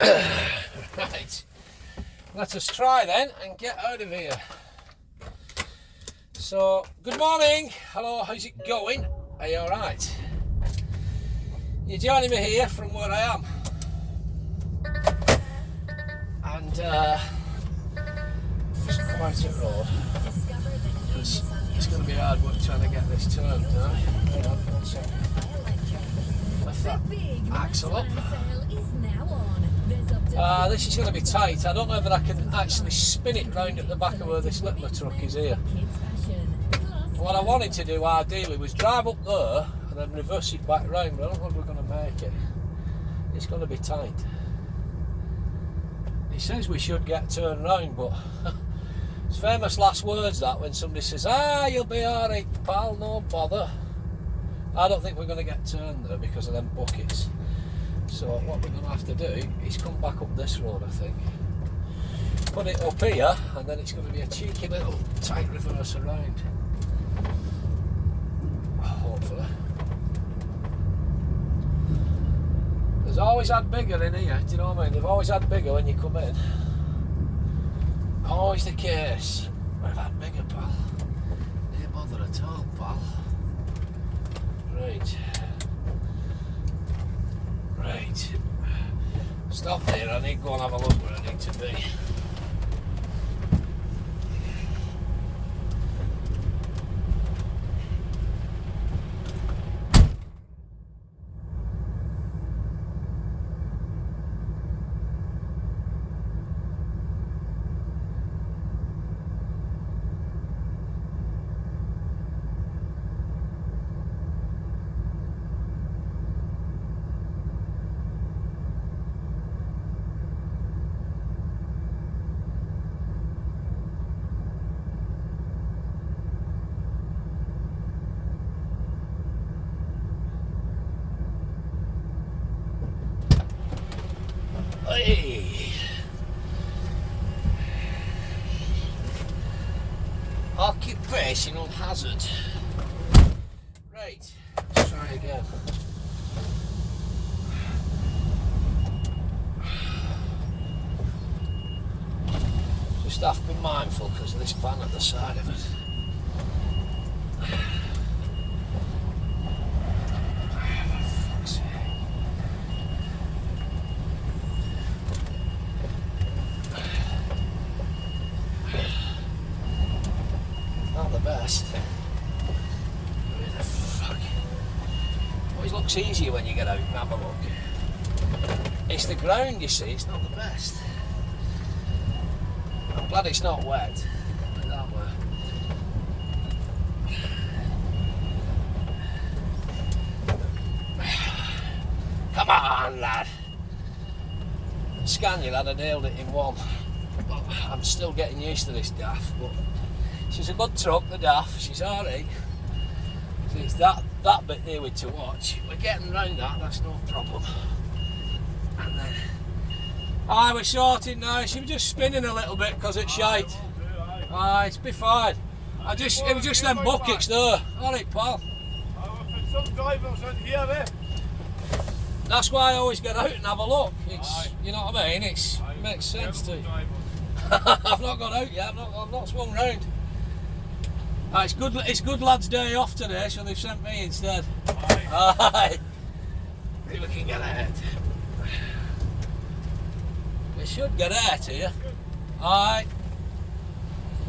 Right, let us try then and get out of here. So, good morning. Hello, how's it going? Are you alright? You're joining me here from where I am. And just come out the road because it's going to be hard work trying to get this turned. Hang on, 1 second. Lift that axle up. This is going to be tight. I don't know whether I can actually spin it round at the back of where this littler truck is here. What I wanted to do ideally was drive up there and then reverse it back round, but I don't know if we're going to make it. It's going to be tight. He says we should get turned round, but it's famous last words that when somebody says, you'll be alright pal, no bother. I don't think we're going to get turned there because of them buckets. So what we're going to have to do is come back up this road, I think. Put it up here, and then it's going to be a cheeky little tight reverse around. Hopefully. There's always had bigger in here, do you know what I mean? They've always had bigger when you come in. Always the case. We've had bigger, pal. No bother at all, pal. Right. Right. Stop there, I need to go and have a look where I need to be. Hey. Occupational hazard. Right, let's try again. Just have to be mindful because of this van at the side of it. Where the fuck? Always looks easier when you get out and have a look. It's the ground, you see, it's not the best. I'm glad it's not wet. Put it that way. Come on, lad. Scaniel had nailed it in one. I'm still getting used to this daft, but she's a good truck, the DAF, she's alright. So it's that bit there with to watch. We're getting round that, that's no problem. And then, we're sorting now. She was just spinning a little bit because it's shite. It's be fine. It was just them buckets there. Alright, pal. Some drivers in here, That's why I always get out and have a look. It's, you know what I mean? It makes sense to. I've not got out yet, I've not swung round. It's good lads' day off today, so they've sent me instead. Aye. See if we can get ahead. We should get ahead here. Aye.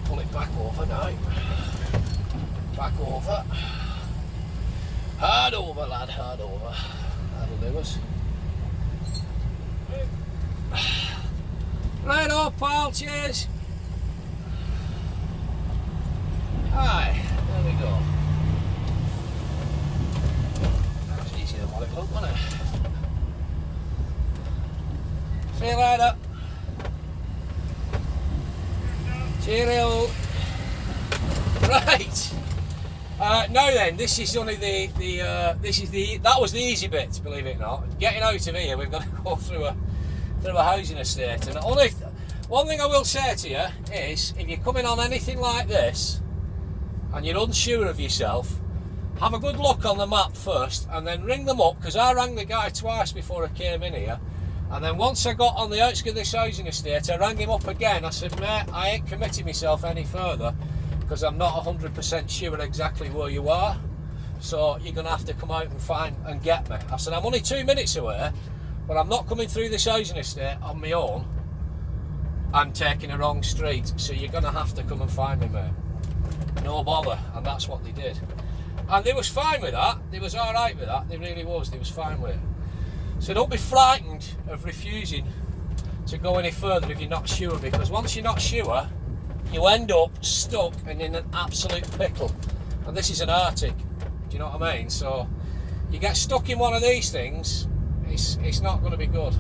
Pull it back over now. Back over. Hard over, lad, hard over. That'll do us. Right up, pal, cheers. Aye, there we go. That was easier than what it looked, wasn't it? See you later. Cheerio. Right. Now then, this is only that was the easy bit, believe it or not. Getting out of here, we've got to go through a housing estate, and only one thing I will say to you is, if you're coming on anything like this and you're unsure of yourself, have a good look on the map first and then ring them up, because I rang the guy twice before I came in here And then once I got on the outskirts of this housing estate, I rang him up again. I said, mate, I ain't committing myself any further because I'm not 100% sure exactly where you are. So you're going to have to come out and find and get me. I said, I'm only 2 minutes away, but I'm not coming through this housing estate on my own. I'm taking a wrong street, so you're going to have to come and find me, mate. No bother. And that's what they did. And they was fine with that. They was alright with that. They really was. They was fine with it. So don't be frightened of refusing to go any further if you're not sure, because once you're not sure, you end up stuck and in an absolute pickle. And this is an Arctic, do you know what I mean? So you get stuck in one of these things, it's not going to be good.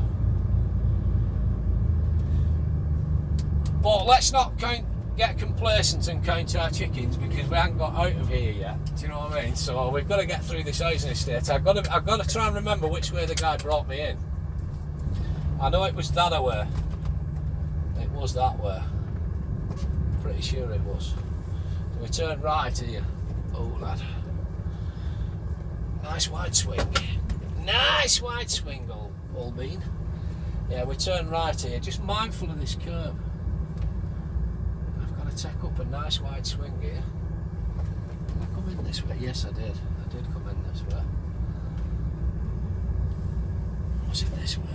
But let's not get complacent and count our chickens because we haven't got out of here yet. Do you know what I mean? So we've got to get through this housing estate. I've got to try and remember which way the guy brought me in. I know it was that way. It was that way. Pretty sure it was. So we turn right here. Oh lad. Nice wide swing. Nice wide swing, old bean. Yeah, we turn right here. Just mindful of this curve. Take up a nice wide swing here. Did I come in this way? Yes, I did. I did come in this way. Was it this way?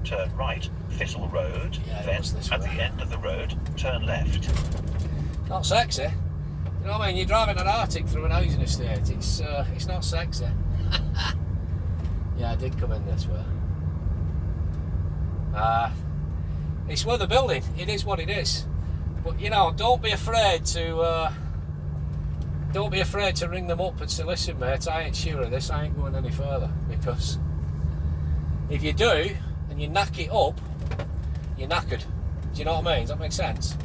Turn right, Thistle Road. Yeah, then at the end of the road, turn left. Not sexy. You know what I mean? You're driving an Arctic through an housing estate. It's not sexy. Yeah, I did come in this way. It's where the building. It is what it is. But you know, don't be afraid to ring them up and say, listen mate, I ain't sure of this, I ain't going any further. Because if you do and you knack it up, you're knackered. Do you know what I mean? Does that make sense?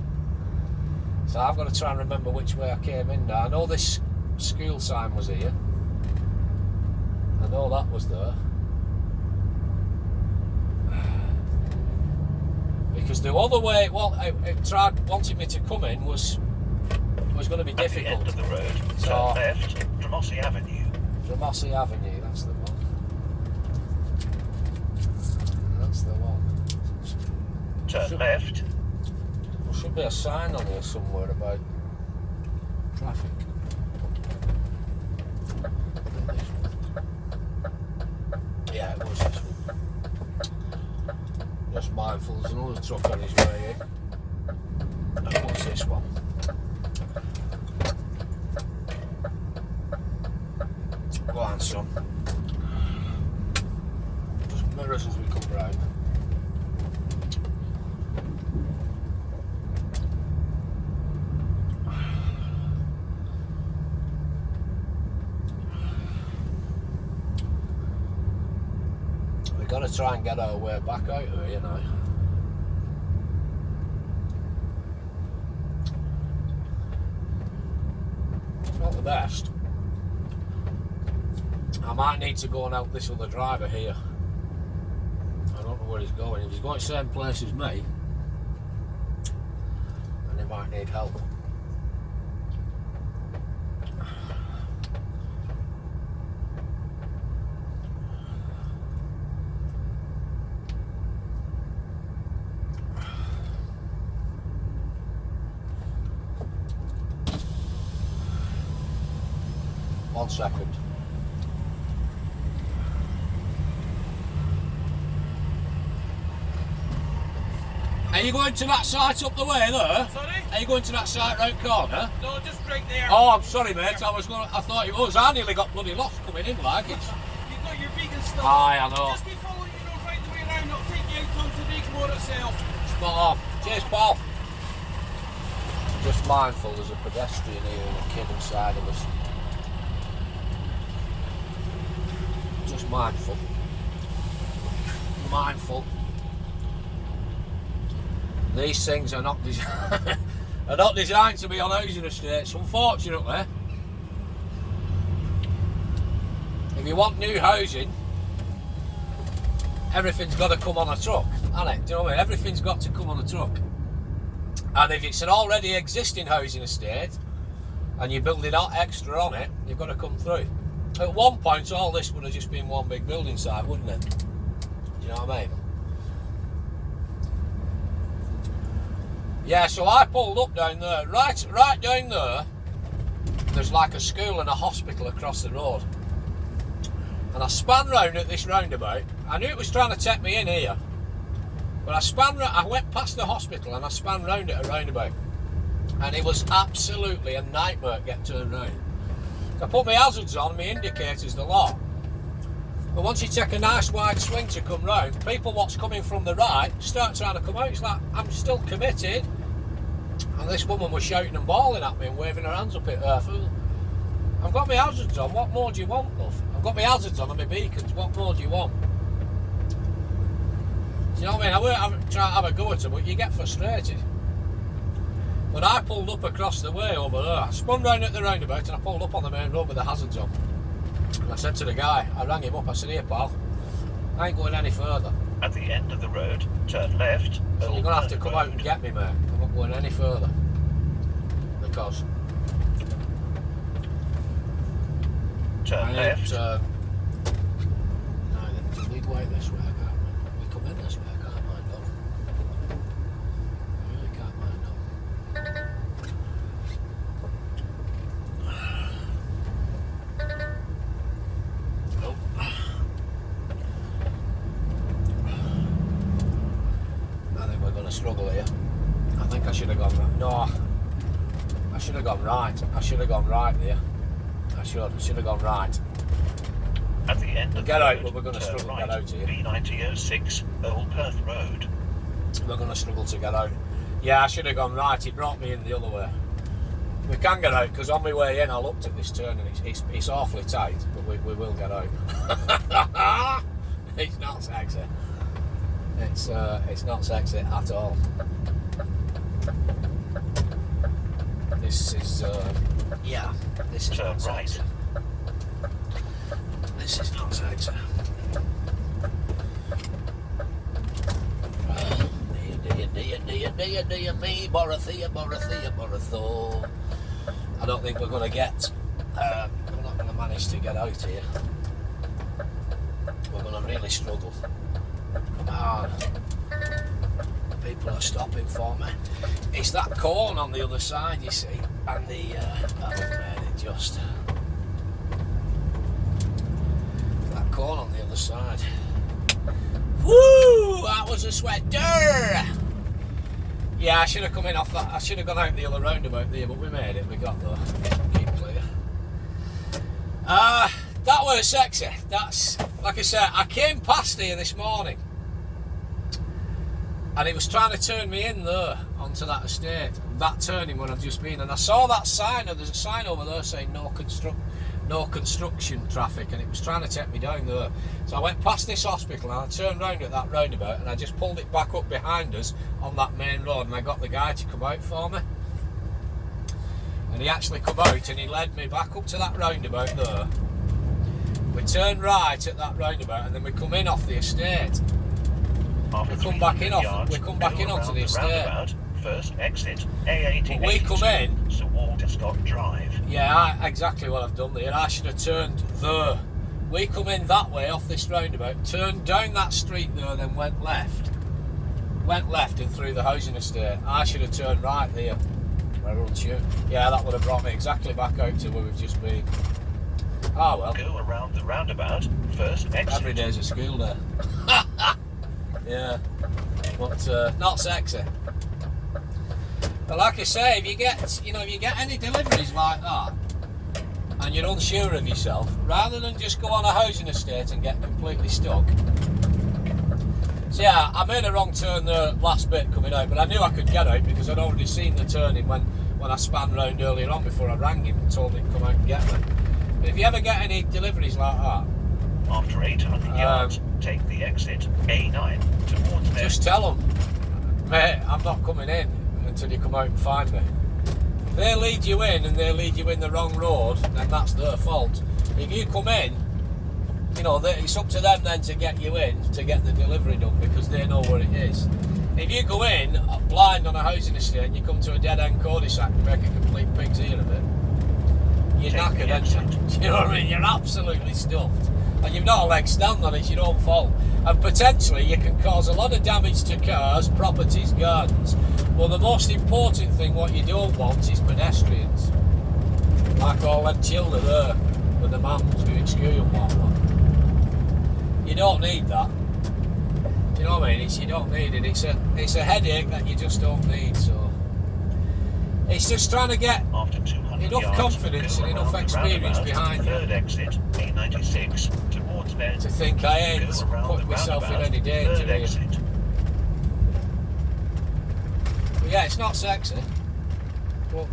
So I've got to try and remember which way I came in now. I know this school sign was here. I know that was there. Because the other way, well, it wanted me to come in was going to be difficult. At the end of the road, so, turn left, Dromossie Avenue. Dromossie Avenue, that's the one. That's the one. Turn left. There should be a sign on here somewhere about traffic. Yeah, it was this one. Just mindful, there's another truck on his way in. And what's this one? Go on, son. Just mirrors as we come round. We've got to try and get our way back out of here, you know. It's not the best. I might need to go and help this other driver here. I don't know where he's going. If he's going to the same place as me, then he might need help. One second. Are you going to that site up the way there? Sorry? Are you going to that site round corner? No, just right there. Oh, I'm sorry, mate. I thought it was. I nearly got bloody lost coming in like it's. You've got your vegan stuff. Aye, I know. Just keep following your road right the way around. It'll take you out onto the explore itself. Spot on. Cheers, pal. Just mindful, there's a pedestrian here and a kid inside of us. Just mindful. Mindful. These things are not designed to be on housing estates, unfortunately. If you want new housing, everything's got to come on a truck, hasn't it? Do you know what I mean? Everything's got to come on a truck. And if it's an already existing housing estate and you're building out extra on it, you've got to come through. At one point, all this would have just been one big building site, wouldn't it? Do you know what I mean? Yeah, so I pulled up down there, right down there. There's like a school and a hospital across the road. And I span round at this roundabout. I knew it was trying to take me in here. But I went past the hospital and I span round at a roundabout. And it was absolutely a nightmare to get turned round. I put my hazards on, my indicators, the lot. But once you take a nice wide swing to come round, people what's coming from the right start trying to come out. It's like, I'm still committed. And this woman was shouting and bawling at me and waving her hands up at her. I've got my hazards on, what more do you want, love? I've got my hazards on and my beacons, what more do you want? Do you know what I mean? I won't try to have a go at her, but you get frustrated. But I pulled up across the way over there. I spun round at the roundabout and I pulled up on the main road with the hazards on. And I said to the guy, I rang him up, I said, here pal, I ain't going any further. At the end of the road, turn left. So you're going to have to come out and get me, mate. I'm not going any further. Because turn left. No, then we go out this way, I can't. We come in this way, I can't mind up. I really can't mind up. Nope. I think we're going to struggle here. I think I should have gone right. No, I should have gone right. I should have gone right there. I should have gone right. At the end of Get the out, road, but we're going to turn struggle to right. get out here. B9006, Old Perth Road. We're going to struggle to get out. Yeah, I should have gone right. He brought me in the other way. We can get out because on my way in I looked at this turn and it's awfully tight, but we will get out. It's not sexy. It's not sexy at all. This is yeah. This is Turn not right. sexy. This is not sexy. Dear me, Borothea. I don't think we're going to get. We're not going to manage to get out here. We're going to really struggle. Come on. People are stopping for me. It's that corn on the other side, you see, and the that would have made it just. That corn on the other side. Woo! That was a sweater. Yeah, I should have come in off that. I should have gone out the other roundabout there, but we made it. We got there. Keep clear. That was sexy. That's like I said. I came past here this morning. And it was trying to turn me in there onto that estate, that turning where I've just been, and I saw that sign. There's a sign over there saying no construction traffic, and it was trying to take me down there. So I went past this hospital and I turned round at that roundabout and I just pulled it back up behind us on that main road, and I got the guy to come out for me. And he actually come out and he led me back up to that roundabout there. We turned right at that roundabout and then we come in off the estate. After We come back in onto the estate. Roundabout, first exit, A18. But we come in. So Walterscott Drive. Yeah, exactly what I've done there. I should have turned there. We come in that way off this roundabout, turned down that street there, then went left. Went left and through the housing estate. I should have turned right there. Yeah, that would have brought me exactly back out to where we've just been. Ah well. Go around the roundabout, first exit. Every day's a school day. Yeah, but not sexy. But like I say, if you get any deliveries like that, and you're unsure of yourself, rather than just go on a housing estate and get completely stuck. So yeah, I made a wrong turn there last bit coming out, but I knew I could get out because I'd already seen the turning when I span round earlier on before I rang him and told him to come out and get me. But if you ever get any deliveries like that, after 800 yards, take the exit A9 towards left. just tell them, mate, I'm not coming in until you come out and find me. If they lead you in and they lead you in the wrong road, then that's their fault. If you come in, it's up to them then to get you in, to get the delivery done, because they know where it is. If you go in blind on a housing estate and you come to a dead-end cul-de-sac and make a complete pig's ear of it, you're knackered, aren't you? Do you know what I mean? You're absolutely stuffed. And you've not a leg stand on it, it's your own fault. And potentially you can cause a lot of damage to cars, properties, gardens. Well, the most important thing what you don't want is pedestrians. Like all them children there with the mums doing school and whatnot. You don't need that. You know what I mean? You don't need it. It's a headache that you just don't need. So it's just trying to get enough confidence and enough experience behind you exit, A96, towards to think I ain't putting myself in any danger here. But yeah, it's not sexy, but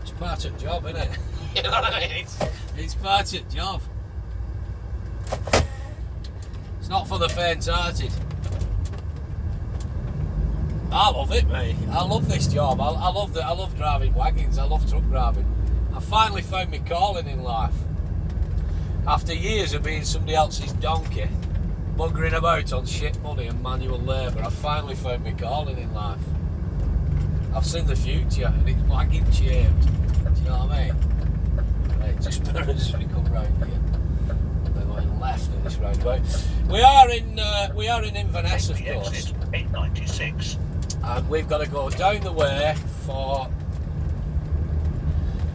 it's part of the job, isn't it? You know what I mean? It's part of the job. It's not for the faint-hearted. I love it, mate. I love this job. I love driving wagons. I love truck driving. I finally found my calling in life. After years of being somebody else's donkey, buggering about on shit money and manual labour, I finally found my calling in life. I've seen the future and it's wagon shaped. Do you know what I mean? Right, just mirrors as we come round here. We're going left in this roundabout. We are in Inverness, of course. Exit, 896. And we've got to go down the way for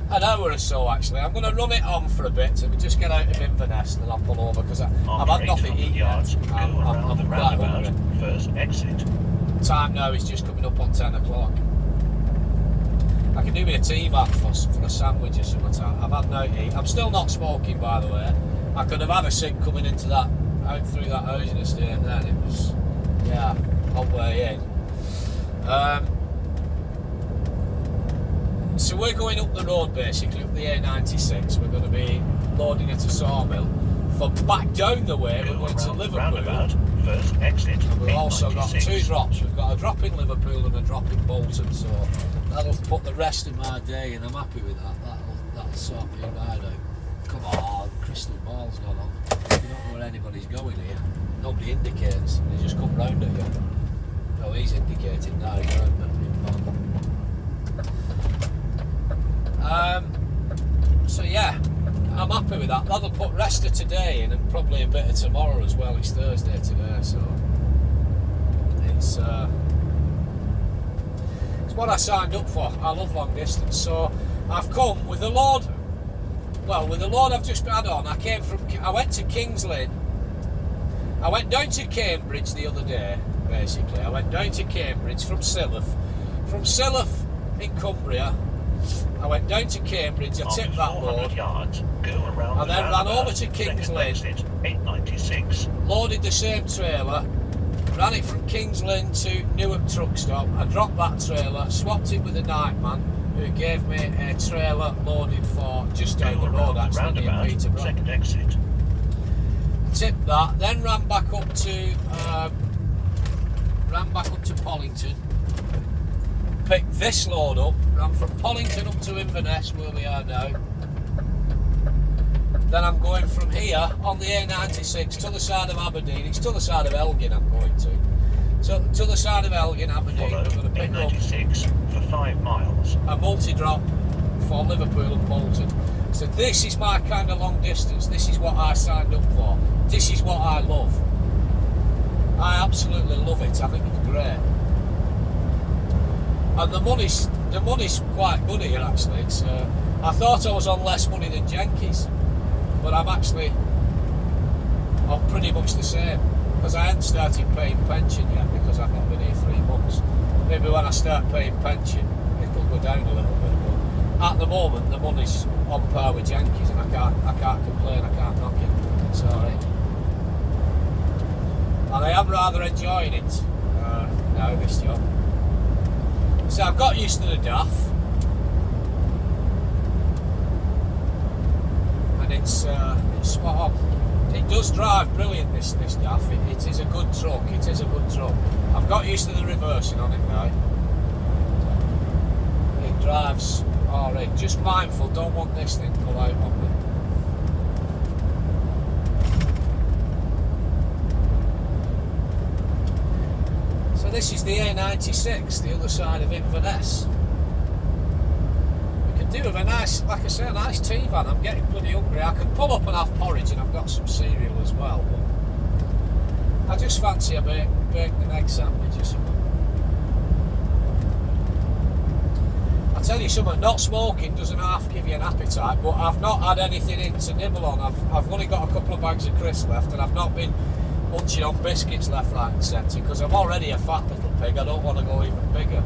an hour or so actually. I'm going to run it on for a bit so we just get out of Inverness and then I'll pull over because I've had nothing to eat yet. I'm quite hungry. First exit. Time now is just coming up on 10 o'clock. I can do me a TVAP for a sandwich or something. I've had no eat. I'm still not smoking, by the way. I could have had a cig coming into that, out through that housing estate then. It was, yeah, hot way in. So we're going up the road basically, up the A96. We're going to be loading at a sawmill. For back down the way, we're going to Liverpool. First exit. And we've also got 2 drops. We've got a drop in Liverpool and a drop in Bolton. So that'll put the rest of my day in. I'm happy with that. That'll sort me right out. Come on, crystal ball's not on. You don't know where anybody's going here. Nobody indicates. They just come round at you. Oh, he's indicating now. He's round at me. So yeah, I'm happy with that. That'll put rest of today in and probably a bit of tomorrow as well. It's Thursday today, so it's what I signed up for. I love long distance, so I've come with the load. Well, with the load I've just had on, I went to Kings Lynn. I went down to Cambridge the other day, basically. I went down to Cambridge from Silloth. From Silloth in Cumbria, I went down to Cambridge, I tipped that load, yards, go around and then ran over to Kings Lynn, exit, 896. loaded the same trailer, ran it from Kings Lynn to Newark truck stop. I dropped that trailer, swapped it with a nightman who gave me a trailer loaded for just down the road actually near Peterborough. Second exit. Tipped that, then ran back up to Pollington. Picked this load up, ran from Pollington up to Inverness where we are now. Then I'm going from here on the A96 to the side of Aberdeen. It's to the side of Elgin I'm going to. So to the side of Elgin, Aberdeen, Follow we're going to pick up A96 for 5 miles. a multi-drop for Liverpool and Bolton. So this is my kind of long distance. This is what I signed up for. This is what I love. I absolutely love it. I think it's great. And the money's quite good here actually. It's I thought I was on less money than Jenkins, but I'm actually on pretty much the same because I hadn't started paying pension yet because I've not been here 3 months. Maybe when I start paying pension, it'll go down a little bit. But at the moment, the money's on par with Jenkins, and I can't complain. I can't knock it. It's alright, and I am rather enjoying it now. This job. So I've got used to the DAF, and it's spot on. It does drive brilliant. This DAF. It is a good truck. It is a good truck. I've got used to the reversing on it now. It drives alright. Just mindful. Don't want this thing to pull out on me. So this is the A96, the other side of Inverness. We could do with a nice, like I say, a nice tea van. I'm getting bloody hungry. I could pull up and have porridge, and I've got some cereal as well. But I just fancy a bacon and egg sandwich or something. I tell you something, not smoking doesn't half give you an appetite, but I've not had anything in to nibble on. I've only got a couple of bags of crisps left, and I've not been munching on biscuits left, right and centre, because I'm already a fat little pig. I don't want to go even bigger.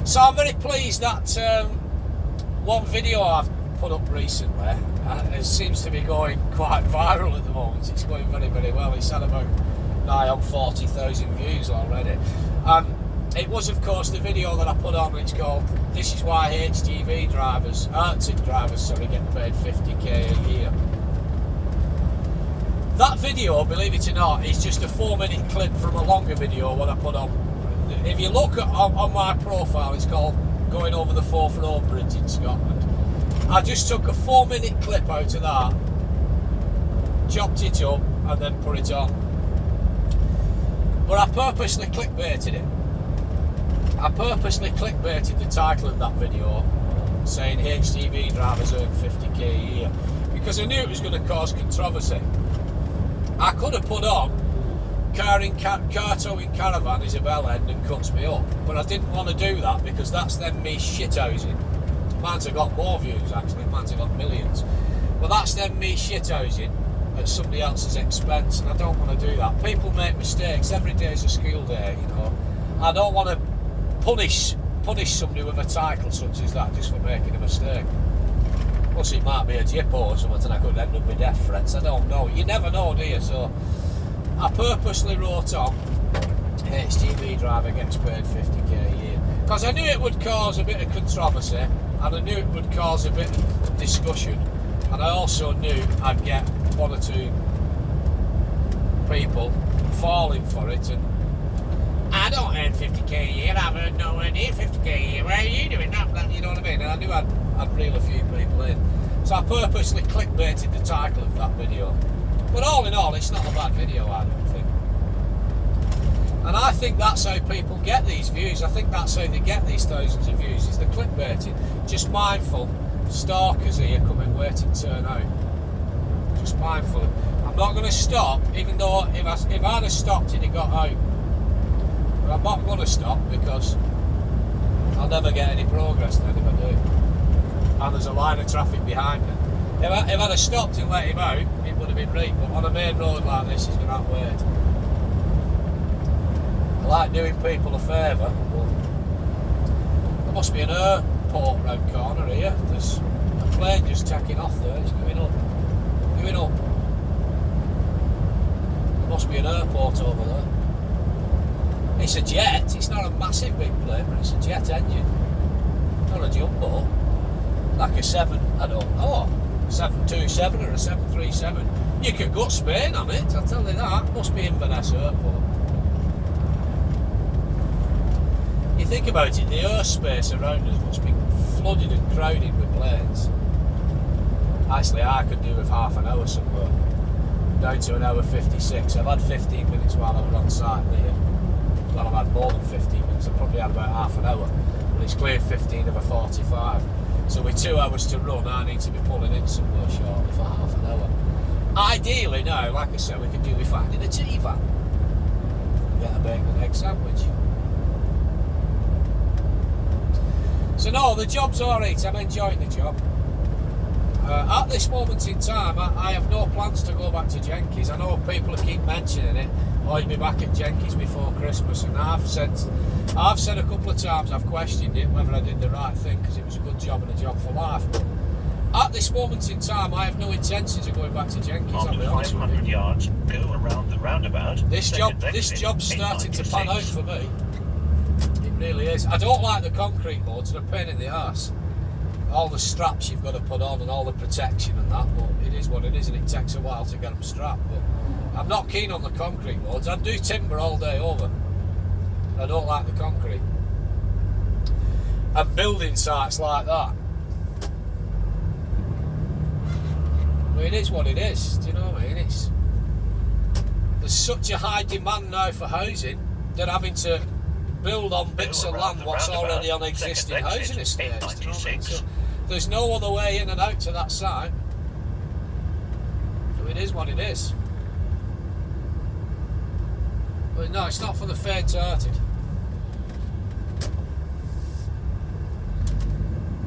So I'm very pleased that one video I've put up recently, it seems to be going quite viral at the moment. It's going very, very well. It's had about nigh on 40,000 views already. It was, of course, the video that I put on. It's called "This is why HGV drivers, Arctic drivers, sorry, get paid 50k a year." That video, believe it or not, is just a 4-minute clip from a longer video what I put on. If you look on my profile, it's called "Going Over the Forth Road Bridge in Scotland." I just took a 4-minute clip out of that, chopped it up, and then put it on. But I purposely clickbaited it. I purposely clickbaited the title of that video, saying HGV drivers earn 50k a year, because I knew it was going to cause controversy. I could have put on car towing caravan is a bell end and cuts me up, but I didn't want to do that because that's them me shithousing. Mine's have got more views actually, mine's have got millions, but that's them me shithousing at somebody else's expense, and I don't want to do that. People make mistakes, every day is a school day, you know. I don't want to punish somebody with a title such as that just for making a mistake. Plus it might be a jippo or something and I could end up with death threats, I don't know. You never know, do you? So I purposely wrote on HGV driver gets paid 50k a year because I knew it would cause a bit of controversy and I knew it would cause a bit of discussion, and I also knew I'd get one or two people falling for it and I don't earn 50k a year, I've earned nowhere near 50k a year, where are you doing that, you know what I mean? And I knew I'd reel a few people in. So I purposely clickbaited the title of that video. But all in all, it's not a bad video, I don't think. And I think that's how people get these views. I think that's how they get these thousands of views, is the clickbaiting. Just mindful, stalkers here coming waiting to turn out. Just mindful. I'm not going to stop, even though if I'd have stopped and it got out. But I'm not going to stop because I'll never get any progress then if I do. And there's a line of traffic behind me. If I'd have stopped and let him out, it would have been right. But on a main road like this, he's going to have to wait. I like doing people a favour, but there must be an airport round corner here. There's a plane just taking off there. It's going up. Going up. There must be an airport over there. It's a jet. It's not a massive big plane, but it's a jet engine. Not a jumbo. Like a 727 or a 737. You could go to Spain on it, I'll tell you that. Must be Inverness airport. You think about it, the airspace around us must be flooded and crowded with planes. Actually, I could do with half an hour somewhere. Down to an hour 56. I've had 15 minutes while I was on site here. Well, I've had more than 15 minutes. I've probably had about half an hour. But it's cleared 15 of a 45. So with 2 hours to run, I need to be pulling in somewhere shortly for half an hour. Ideally now, like I said, we could do with finding a T-van. Get a bacon and egg sandwich. So no, the job's alright, I'm enjoying the job. At this moment in time, I have no plans to go back to Jenkins. I know people keep mentioning it. Oh, you'll be back at Jenkins before Christmas, and I've said a couple of times, I've questioned it whether I did the right thing because it was a good job and a job for life. But at this moment in time, I have no intentions of going back to Jenkins. I'll be honest with you. 500 yards, go around the roundabout. This job's starting to pan out for me. It really is. I don't like the concrete loads; they're a pain in the arse. All the straps you've got to put on and all the protection and that, but it is what it is, and it takes a while to get them strapped. But I'm not keen on the concrete loads. I do timber all day over. I don't like the concrete. And building sites like that, I mean, it is what it is. Do you know what I mean? There's such a high demand now for housing. They're having to build on bits of land what's already on existing housing estates. Do you know what I mean? So there's no other way in and out to that site. So it is what it is. But no, it's not for the faint-hearted.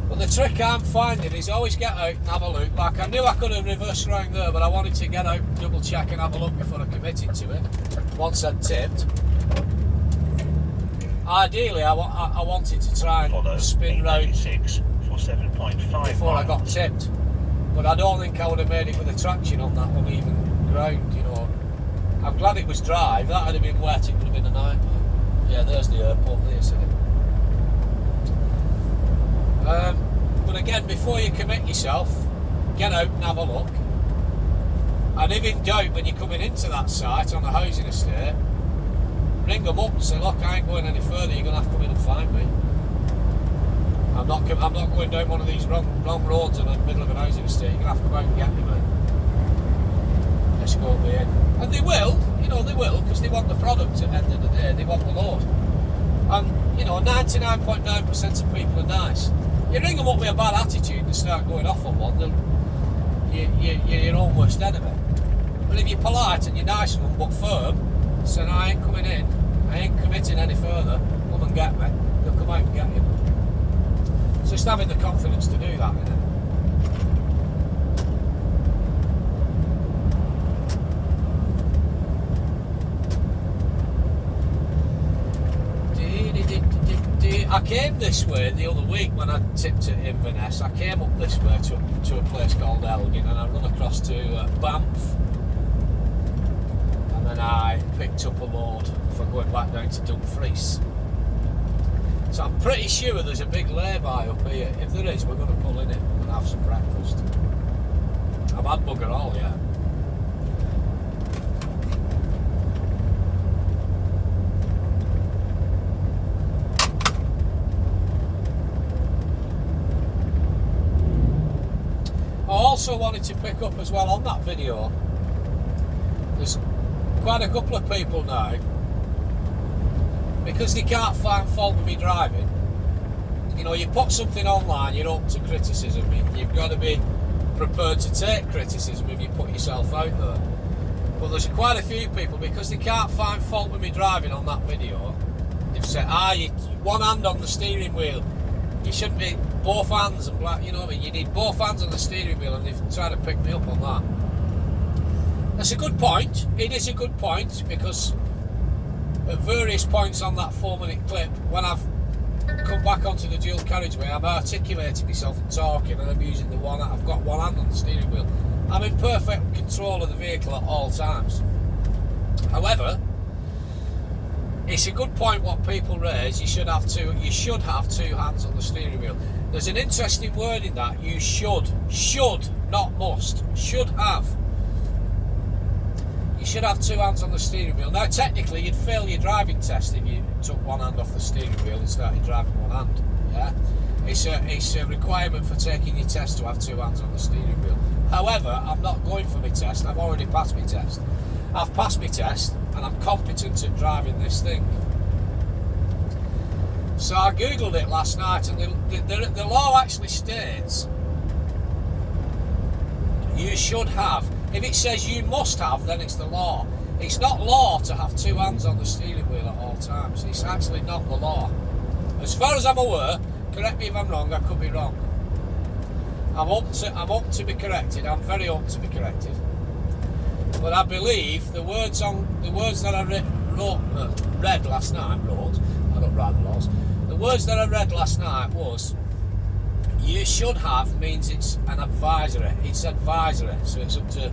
But the trick I'm finding is always get out and have a look. Like, I knew I could have reversed round there, but I wanted to get out, double check and have a look before I committed to it. Once I'd tipped. Ideally, I wanted to try and spin round for 7.5 before I got tipped. But I don't think I would have made it with the traction on that uneven ground, you know. I'm glad it was dry. If that had been wet, it would have been a nightmare. Yeah, there's the airport there, see it? But again, before you commit yourself, get out and have a look. And if in doubt when you're coming into that site on a housing estate, ring them up and say, look, I ain't going any further, you're going to have to come in and find me. I'm not going down one of these wrong roads in the middle of an housing estate, you're going to have to come out and get me, mate. Escort me in. And they will, you know, they will, because they want the product at the end of the day, they want the load. And, you know, 99.9% of people are nice. You ring them up with a bad attitude and start going off on one, you're your own worst enemy. But if you're polite and you're nice to them but firm, saying I ain't coming in, I ain't committing any further, come and get me, they'll come out and get you. It's just having the confidence to do that, innit? I came this way the other week when I tipped at Inverness. I came up this way to a place called Elgin, and I run across to Banff, and then I picked up a load for going back down to Dumfries. So I'm pretty sure there's a big lay-by up here. If there is, we're going to pull in it and have some breakfast. I've had bugger all yet. I also wanted to pick up as well on that video, there's quite a couple of people now, because they can't find fault with me driving. You know, you put something online, you're open to criticism, you've got to be prepared to take criticism if you put yourself out there. But there's quite a few people, because they can't find fault with me driving on that video, they've said, you one hand on the steering wheel, you shouldn't be both hands and black, you know what I mean? You need both hands on the steering wheel, and they've tried to pick me up on that. That's a good point. It is a good point, because at various points on that 4-minute clip, when I've come back onto the dual carriageway, I'm articulating myself and talking, and I'm using I've got one hand on the steering wheel. I'm in perfect control of the vehicle at all times. However, it's a good point what people raise. You should have two hands on the steering wheel. There's an interesting word in that. You should, not must, should have. You should have two hands on the steering wheel. Now, technically, you'd fail your driving test if you took one hand off the steering wheel and started driving one hand. Yeah, it's a requirement for taking your test to have two hands on the steering wheel. However, I'm not going for my test. I've already passed my test. I've passed my test, and I'm competent at driving this thing. So I googled it last night, and the law actually states you should have. If it says you must have, then it's the law. It's not law to have two hands on the steering wheel at all times. It's actually not the law. As far as I'm aware, correct me if I'm wrong, I could be wrong. I'm up to be corrected. I'm very up to be corrected. But I believe the words that I read last night. I don't write the laws. The words that I read last night was, you should have means it's an advisory. It's advisory, so it's up to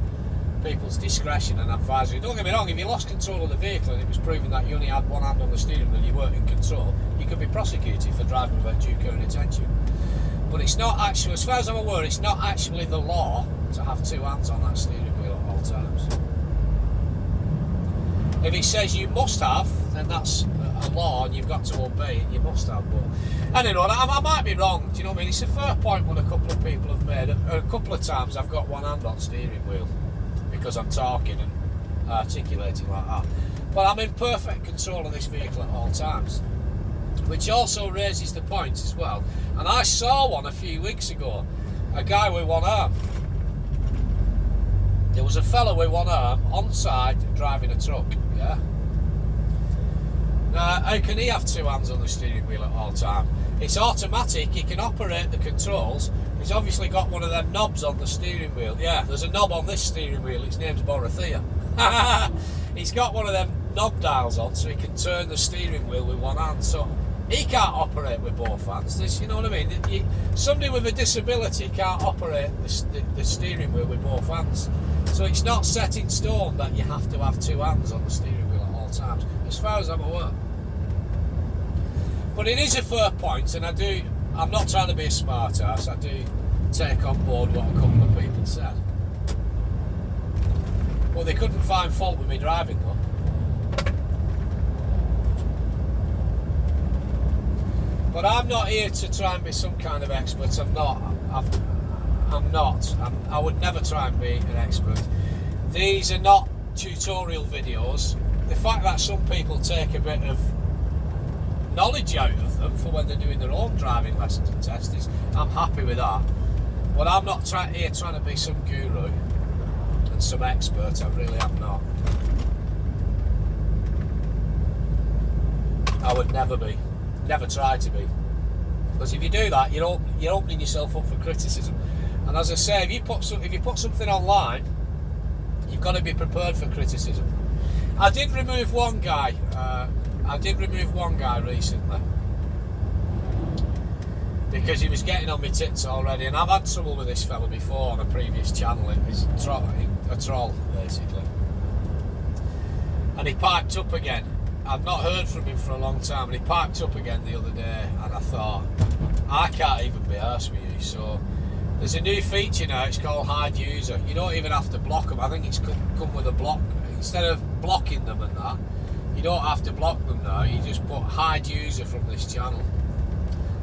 people's discretion and advisory. Don't get me wrong, if you lost control of the vehicle and it was proven that you only had one hand on the steering wheel, you weren't in control, you could be prosecuted for driving without due care and attention. But it's not actually, as far as I'm aware, it's not actually the law to have two hands on that steering wheel at all times. If it says you must have, then that's a law and you've got to obey it. You must have. But anyway, I might be wrong. Do you know what I mean? It's a fair point what a couple of people have made. A couple of times I've got one hand on steering wheel because I'm talking and articulating like that. But I'm in perfect control of this vehicle at all times, which also raises the point as well. And I saw one a few weeks ago, a guy with one arm. There was a fella with one arm on side driving a truck, yeah? Now, how can he have two hands on the steering wheel at all time? It's automatic, he can operate the controls. He's obviously got one of them knobs on the steering wheel. Yeah, there's a knob on this steering wheel, its name's Borothea. He's got one of them knob dials on so he can turn the steering wheel with one hand. So he can't operate with both hands. This, you know what I mean? Somebody with a disability can't operate the steering wheel with both hands. So it's not set in stone that you have to have two hands on the steering wheel at all times, as far as I'm aware. But it is a fair point, and I'm not trying to be a smart ass, I do take on board what a couple of people said. Well, they couldn't find fault with me driving though. But I'm not here to try and be some kind of expert. I'm not. I would never try and be an expert. These are not tutorial videos. The fact that some people take a bit of knowledge out of them for when they're doing their own driving lessons and tests, I'm happy with that. But I'm not here trying to be some guru and some expert. I really am not. I would never be. Never try to be, because if you do that, you're opening yourself up for criticism. And as I say, if you put something online, you've got to be prepared for criticism. I did remove one guy. Recently because he was getting on my tits already, and I've had trouble with this fella before on a previous channel. It was a troll basically, and he piped up again. I've not heard from him for a long time, and he piped up again the other day, and I thought, I can't even be arsed with you. So there's a new feature now, it's called hide user. You don't even have to block them. I think it's come with a block. Instead of blocking them and that, you don't have to block them now. You just put hide user from this channel.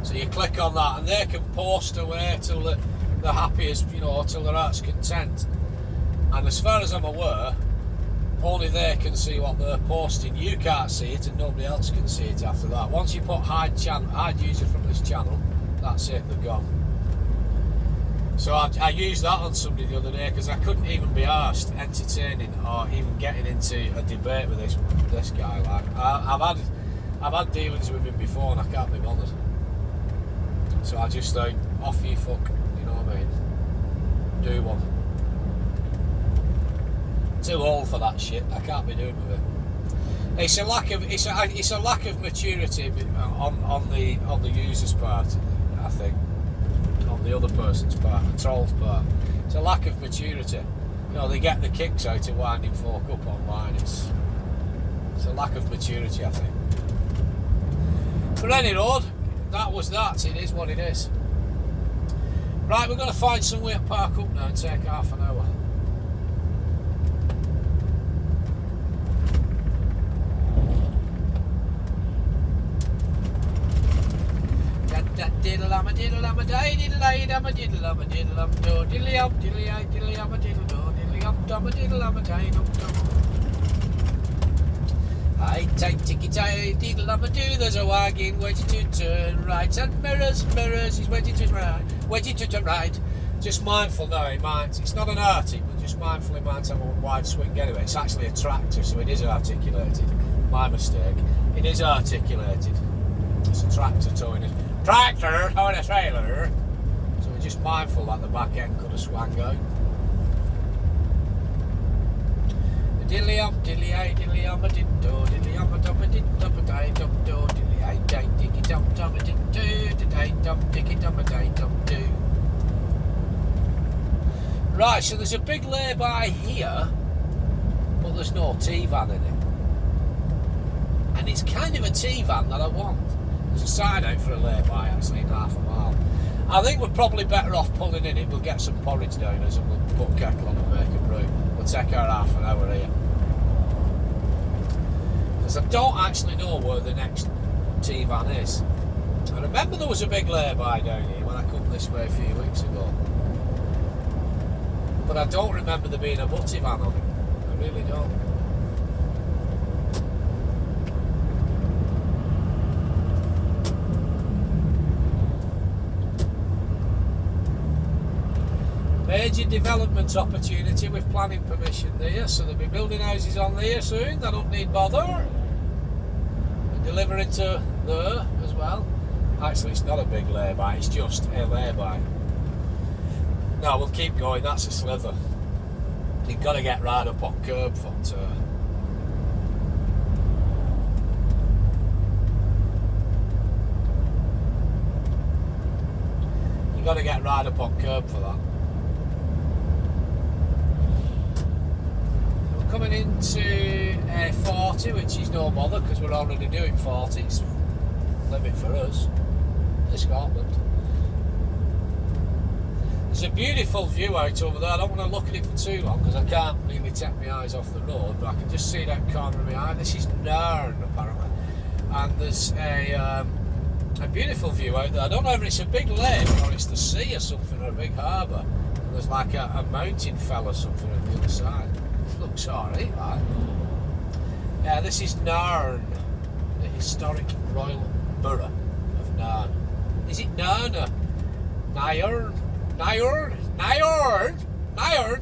So you click on that, and they can post away till they're happy as, till their heart's content. And as far as I'm aware, only they can see what they're posting. You can't see it, and nobody else can see it after that. Once you put hide user from this channel, that's it, they're gone. So I used that on somebody the other day because I couldn't even be arsed entertaining or even getting into a debate with this guy. Like I've had dealings with him before, and I can't be bothered. So I just thought, off you fuck, you know what I mean? Do one. Too old for that shit. I can't be doing with it. It's a lack of maturity on the user's part, I think. On the other person's part, the troll's part. It's a lack of maturity. They get the kicks out of winding folk up online. It's a lack of maturity, I think. But anyway, that was that. It is what it is. Right, we're going to find somewhere to park up now and take half an hour. Diddle am a diddle am a day diddle am a diddle am a diddle am do diddly am a diddle do diddly am a diddle am a day dum dum. I take ticky tie diddle am a do. There's a wagon waiting to turn right, and mirrors he's waiting to turn right. Just mindful now, he might. It's not an Arctic, but just mindful he might have a wide swing anyway. It's actually a tractor, so it is articulated. My mistake. It is articulated. It's a tractor towing it. Tractor towing a trailer. So we're just mindful that the back end could have swung out. Diddly um a did do diddly um a dum a did dum a day dum do diddly I day diggy dum dum a did do today dum diggy dum a day dum do. Right, so there's a big lay-by here, but there's no T-van in it. And it's kind of a T-van that I want. There's a sign out for a lay-by actually in half a mile. I think we're probably better off pulling in it. We'll get some porridge down us and we'll put kettle on and make a brew. We'll take our half an hour here. because I don't actually know where the next T-van is. I remember there was a big lay-by down here when I come this way a few weeks ago, but I don't remember there being a butty van on it. I really don't. Major development opportunity with planning permission there, so they'll be building houses on there soon. They don't need bother. And delivering to there as well. Actually, it's not a big lay-by, it's just a lay-by. No, we'll keep going, that's a slither. You've got to get right up on curb foot. You've got to get right up on curb for that. Coming into A40, which is no bother because we're already doing 40, it's limit for us in Scotland. There's a beautiful view out over there. I don't want to look at it for too long because I can't really take my eyes off the road, but I can just see that corner of my eye. This is Nairn apparently, and there's a beautiful view out there. I don't know if it's a big lake or it's the sea or something, or a big harbour, and there's like a mountain fell or something on the other side. Looks alright, right? Yeah, this is Nairn, the historic royal borough of Nairn. Is it Nairn or Nairn? Nairn? Nairn? Nairn?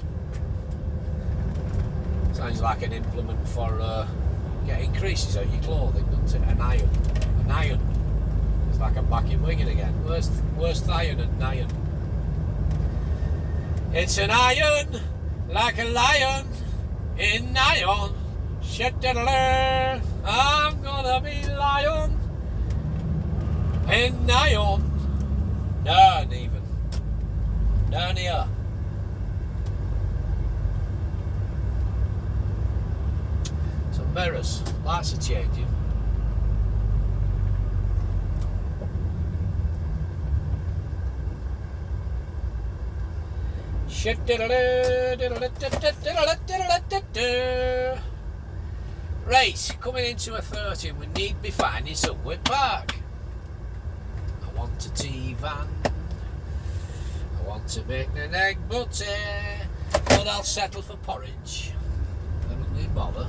Sounds like an implement for getting creases out your clothing, doesn't it? An iron. An iron. It's like I'm back in Wigan again. Where's Thion and Nairn? It's an iron, like a lion. In Nyon, I'm gonna be lion. In Nyon, none even, none here. So mirrors, lights are changing. Right, coming into a 30 and we need be finding somewhere to park. I want a T-van. I want to make an egg butty, but I'll settle for porridge. I don't need bother.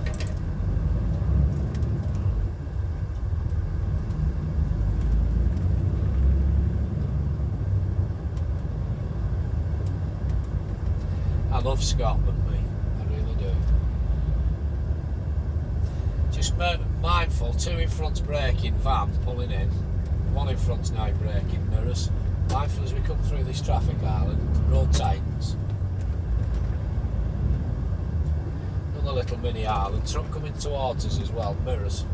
I love Scotland, me. I really do. Just mindful, 2 in front's braking, van pulling in, 1 in front's now braking, mirrors. Mindful as we come through this traffic island, road tightens. Another little mini island, truck coming towards us as well, mirrors.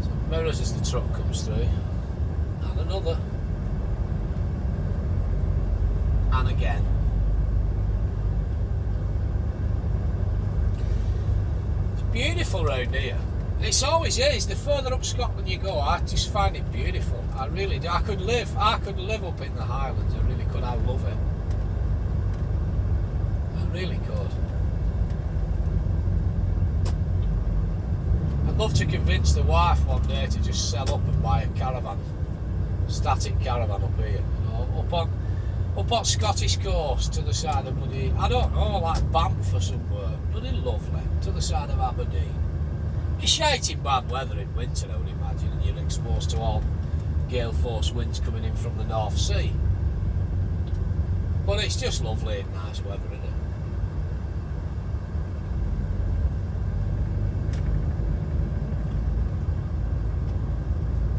So mirrors as the truck comes through. And another. And again. It's beautiful round here. It always is. The further up Scotland you go, I just find it beautiful. I really do. I could live up in the Highlands. I really could. I love it. I really could. I'd love to convince the wife one day to just sell up and buy a caravan, static caravan up here. You know, up on Scottish coast to the side of bloody, I don't know, like Banff or somewhere, bloody lovely, to the side of Aberdeen. It's shite in bad weather in winter, I would imagine, and you're exposed to all gale force winds coming in from the North Sea. But it's just lovely and nice weather, isn't it?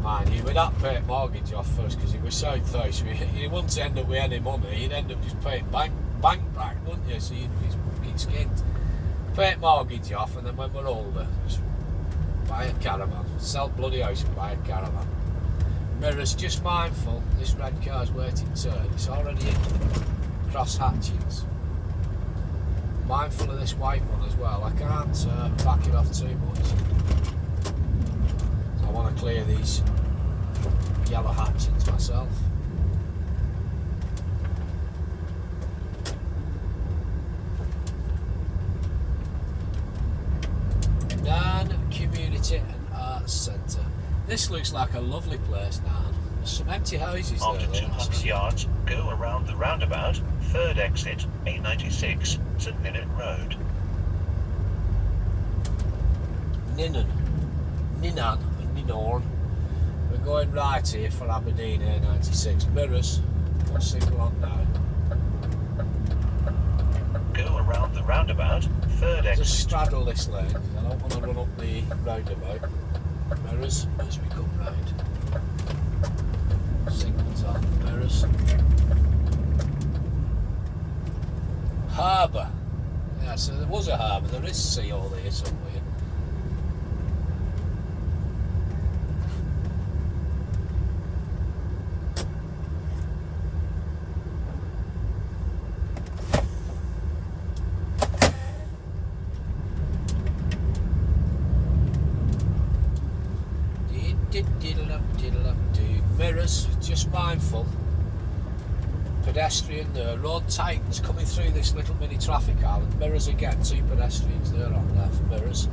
Mind you, we'd have to pay a mortgage off first because it was so thick, so you wouldn't end up with any money, you'd end up just paying bank back, wouldn't you? So you'd be fucking skint. Pay a mortgage off, and then when we're older, just buy a caravan, sell bloody house and buy a caravan. Mirrors, just mindful, this red car's waiting turn, it's already in cross hatchings. Mindful of this white one as well, I can't back it off too much. So I want to clear these yellow hatchings myself. This looks like a lovely place now. There's some empty houses there. After 200 yards, go around the roundabout, third exit, A96, St Ninnan Road. Ninnan and Ninnorn. We're going right here for Aberdeen A96. Mirrors. Got signal on now. Go around the roundabout, third exit. Just straddle this lane. I don't want to run up the roundabout. Mirrors as we come round. Signals on. Mirrors. Harbour. Yeah, so there was a harbour. There is sea all there somewhere. Mirrors, just mindful. Pedestrian there, road tightens coming through this little mini traffic island. Mirrors again, 2 pedestrians there on left. Mirrors.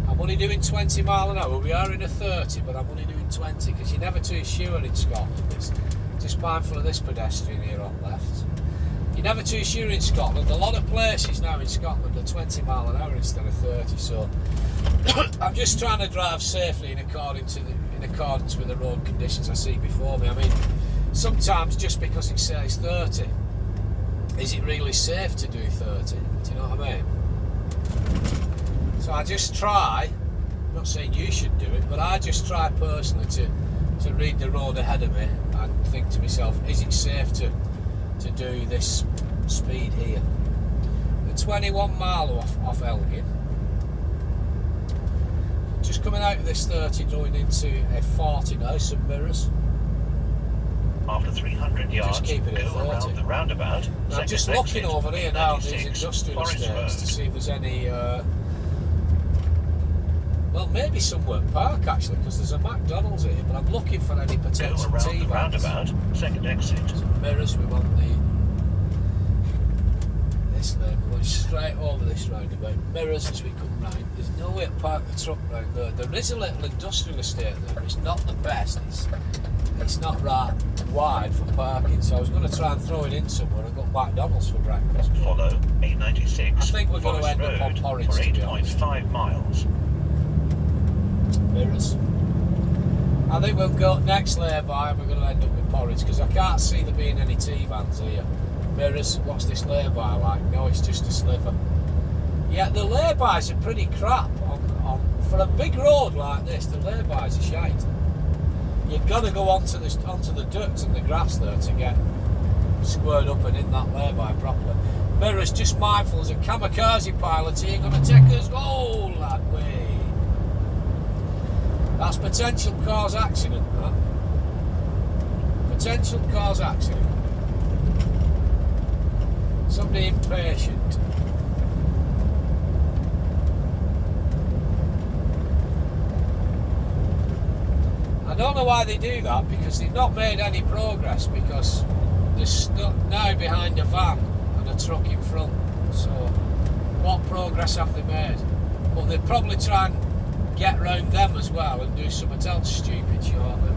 I'm only doing 20 mile an hour. We are in a 30, but I'm only doing 20 because you're never too sure in Scotland. It's just mindful of this pedestrian here on left. You're never too sure in Scotland. A lot of places now in Scotland are 20 mile an hour instead of 30, so I'm just trying to drive safely in accordance with the road conditions I see before me. I mean, sometimes just because it says 30, is it really safe to do 30? Do you know what I mean? So I just try, I'm not saying you should do it, but I just try personally to read the road ahead of me and think to myself, is it safe to do this speed here? The 21 mile off Elgin. Just coming out of this 30 going into a 40 now, some mirrors. After 300 yards, just keep it at go 30. around the roundabout. I'm just looking over here now at these industrial estates to see if there's any well, maybe somewhere park actually, because there's a McDonald's here, but I'm looking for any potential go around tea the roundabout, second exit. Mirrors, we want this lane, we're going straight over this roundabout. Mirrors as we come round. There's no way to park the truck round there. There is a little industrial estate there, it's not the best, it's not right wide for parking, so I was going to try and throw it in somewhere. I got McDonald's for breakfast. Follow A96. I think we're going to end Road up on Porridge for to be honest. 8.5 miles. Mirrors. I think we'll go next lay-by and we're going to end up with Porridge because I can't see there being any T-vans here. Mirrors, what's this lay-by like? No, it's just a sliver. Yeah, the lay-bys are pretty crap. For a big road like this, the lay-bys are shite. You've got to go onto the dirt and the grass there to get squared up and in that lay-by properly. Mirrors, just mindful, as a kamikaze pilot here going to take us all that way. That's potential cause accident, that. Potential cause accident. Somebody impatient. I don't know why they do that, because they've not made any progress, because they're stuck now behind a van and a truck in front. So what progress have they made? But they'll probably try and get round them as well and do something else stupid shortly.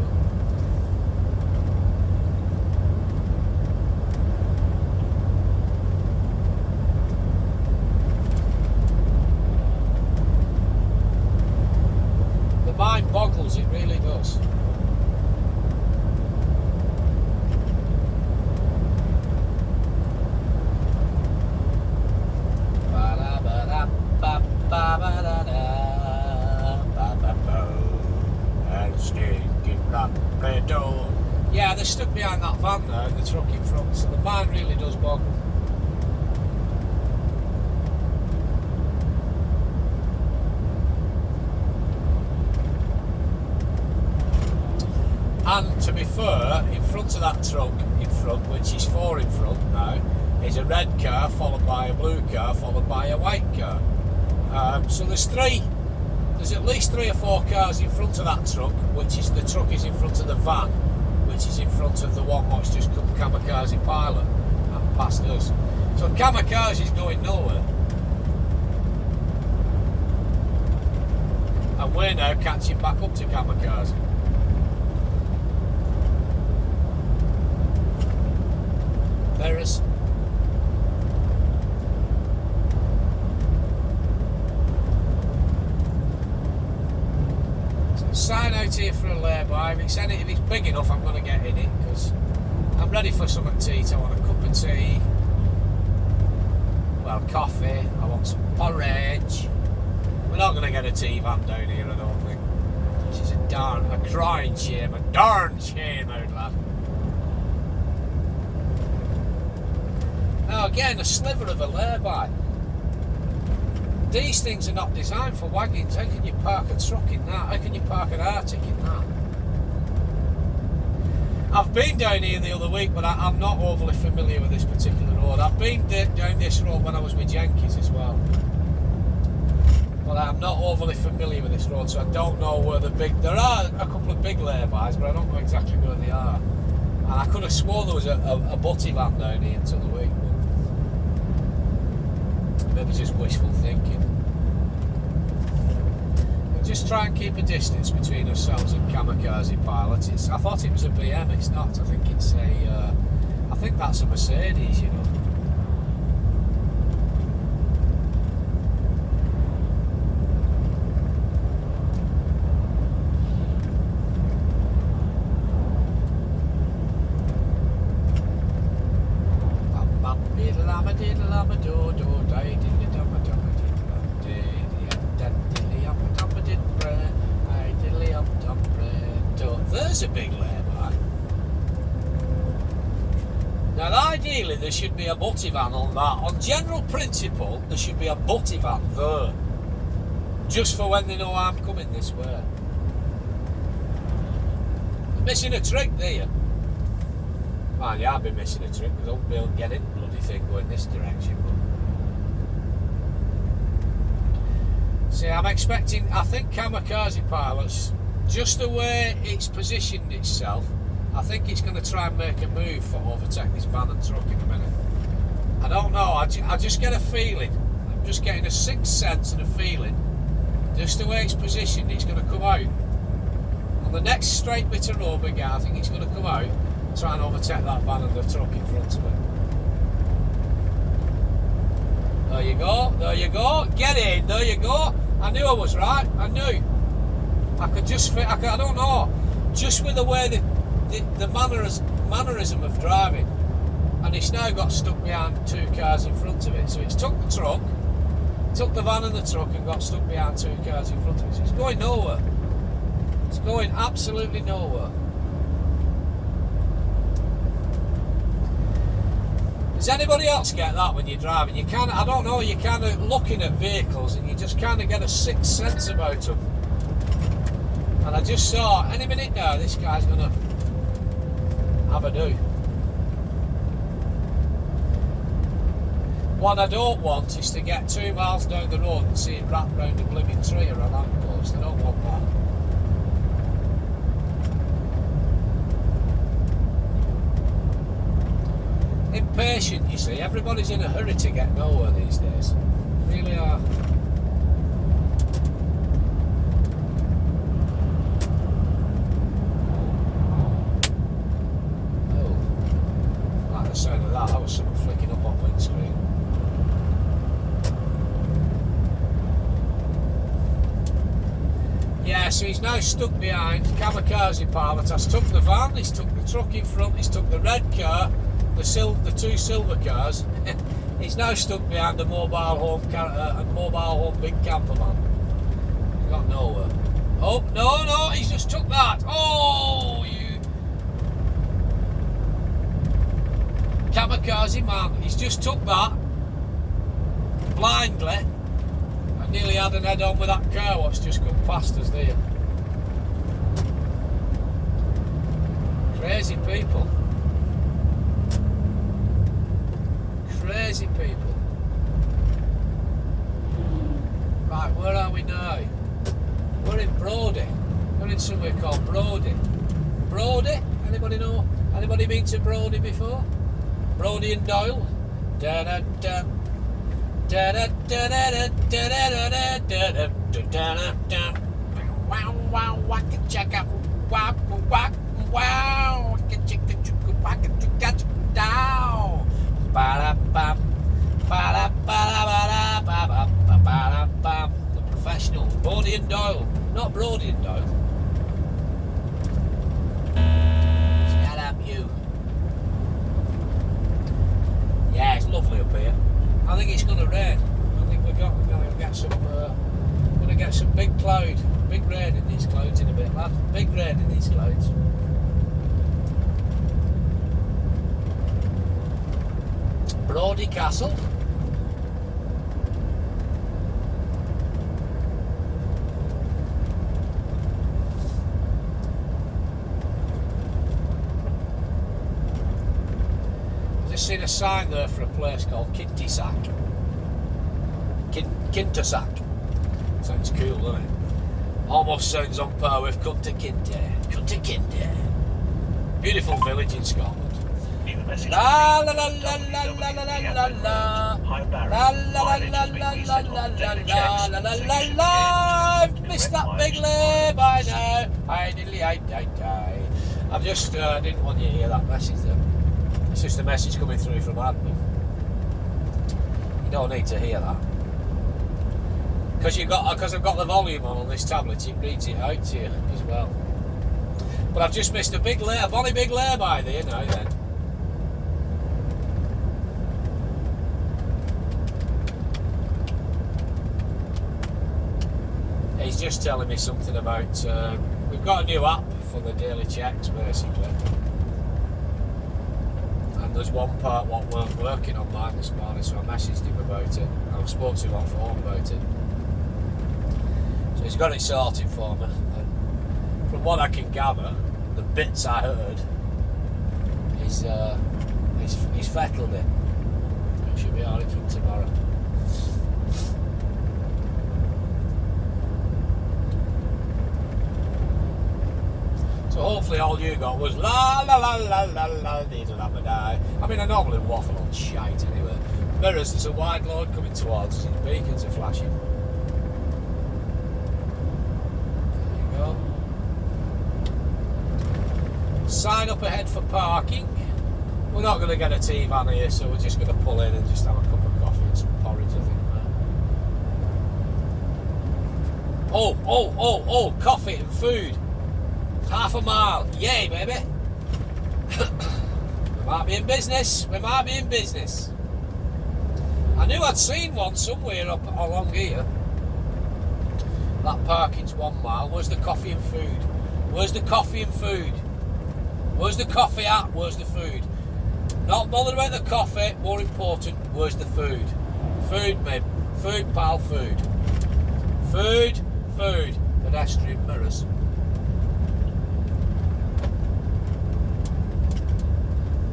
The mind boggles, it really does. Yeah, they're stuck behind that van now, the truck in front, so the mind really does boggle. And to be fair, in front of that truck in front, which is 4 in front now, is a red car followed by a blue car followed by a white car. So there's at least 3 or 4 cars in front of that truck, which is the truck is in front of the van, which is in front of the one what's just come kamikaze pilot and past us. So kamikaze is going nowhere. And we're now catching back up to Kamikaze. Mirrors. So sign out here for a lay-by. If it's big enough, I'm going to get in it because I'm ready for something to eat. I want a cup of tea. Well, coffee. I want some porridge. We're not going to get a tea van down here, I don't think. Which is a crying shame, a darn shame, out lad. Now again, a sliver of a lay-by. These things are not designed for wagons. How can you park a truck in that? How can you park an Arctic in that? I've been down here the other week, but I'm not overly familiar with this particular road. I've been down this road when I was with Yankees as well. But I'm not overly familiar with this road, so I don't know where there are a couple of big lay-bys, but I don't know exactly where they are. And I could have swore there was a butty van down here until the week, but maybe just wishful thinking. We'll just try and keep a distance between ourselves and Kamikaze Pilot. I thought it was a BM, it's not. I think it's I think that's a Mercedes, you know. There's a big lay-by. Now ideally there should be a butty van on that. On general principle there should be a butty van there. Just for when they know I'm coming this way. You're missing a trick, do you? Well, yeah, I've been missing a trick because I won't be able to get in the bloody thing going this direction. But see, I'm expecting, I think Kamikaze Pilots, just the way it's positioned itself, I think it's going to try and make a move for overtake this van and truck in a minute. I don't know, I just get a feeling, I'm just getting a sixth sense and a feeling, just the way it's positioned, it's going to come out. On the next straight bit of road, big guy, I think it's going to come out, try and overtake that van and the truck in front of it. There you go, get in, there you go. I knew I was right, I knew. I could just fit, I don't know, just with the way the mannerism of driving, and it's now got stuck behind two cars in front of it. So it's took the truck, took the van and the truck and got stuck behind two cars in front of it. So it's going nowhere. It's going absolutely nowhere. Does anybody else get that when you're driving? You kind of, I don't know, you're kind of looking at vehicles and you just kind of get a sixth sense about them. And I just saw, any minute now, this guy's going to have a do. What I don't want is to get 2 miles down the road and see it wrap round a blooming tree or a lamppost. I don't want that. Impatient, you see. Everybody's in a hurry to get nowhere these days. They really are. The sound of that was something flicking up on windscreen. Yeah, so he's now stuck behind. Kamikaze Pilot has took the van, he's took the truck in front, he's took the red car, the two silver cars. He's now stuck behind the mobile home big camper van. He's got nowhere. Oh, no, he's just took that. Oh, you Kamikaze man, he's just took that blindly. I nearly had an head on with that car what's just come past us there. Crazy people. Crazy people. Right, where are we now? We're in Brodie. We're in somewhere called Brodie. Brodie? Anybody know? Anybody been to Brodie before? Brodie and Doyle. Da da da. Da da da da da da da da da da da da. wow, waka chaka, wow, wow, wow, waka chaka, waka chaka, down. Ba-da-bam, ba-da-ba-da-ba-da-ba-ba-ba-da-bam. The professional, Brody and Doyle, not Brody and Doyle. Shut up, you. Yeah, it's lovely up here. I think it's going to rain. I think we're going to get some. Going to get some big cloud, big rain in these clouds in a bit, lad. Big rain in these clouds. Brody Castle. I've just seen a sign there for a place called Kintisack. Kintisack. Sounds cool, doesn't it? Almost sounds on par with Cunta Kinte. Cunta Kinte. Beautiful village in Scotland. La la la la la la la la la la. La la la la la la la la la. I've missed that big lay by now. I've just didn't want you to hear that message there. It's just a message coming through from admin. You don't need to hear that. Because I've got the volume on this tablet, it reads it out to you as well. But I've just missed a big lay, a bonny big lay by there now then. He's just telling me something about, we've got a new app for the daily checks basically. And there's one part what weren't working on mine this morning, so I messaged him about it. I've spoken to him on phone about it. So he's got it sorted for me. And from what I can gather, the bits I heard, he's fettled it. It should be alright from tomorrow. So hopefully all you got was la la la la la la dee da da da. I mean, I normally waffle on shite anyway. Mirrors, there's a wide load coming towards us, his beacons are flashing. There you go. Sign up ahead for parking. We're not going to get a tea van here, so we're just going to pull in and just have a cup of coffee and some porridge, I think. Oh, coffee and food. Half a mile, yay baby. We might be in business, we might be in business. I knew I'd seen one somewhere up along here. That parking's 1 mile. Where's the coffee and food? Where's the coffee and food? Where's the coffee at? Where's the food? Not bothered about the coffee, more important, where's the food? Food, mate. Food, pal, food. Food, food. Pedestrian mirrors.